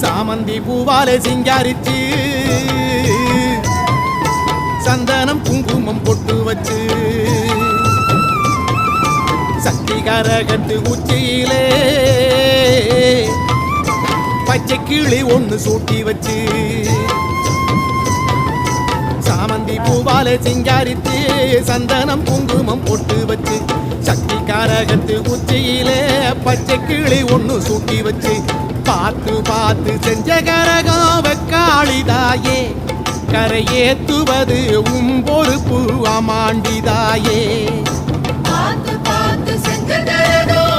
சாமந்தி பூவாலே சிங்காரிச்சு சந்தனம் குங்குமம் பொட்டு வச்சு சக்தி கரகத்து உச்சியிலே பச்சை கிளி ஒண்ணு சூட்டி வச்சு சாமந்தி பூவாலே சிங்காரித்து சந்தனம் குங்குமம் பொட்டு வச்சு சக்தி கரகத்து உச்சியிலே பச்சை கிளி ஒண்ணு சூட்டி வச்சு பார்த்து பார்த்து செஞ்ச கரகம் வெக்காளிதாயே கரையேத்துவது பொறுப்பு அமாண்டிதாயே பார்த்து பார்த்து செஞ்ச கரகம்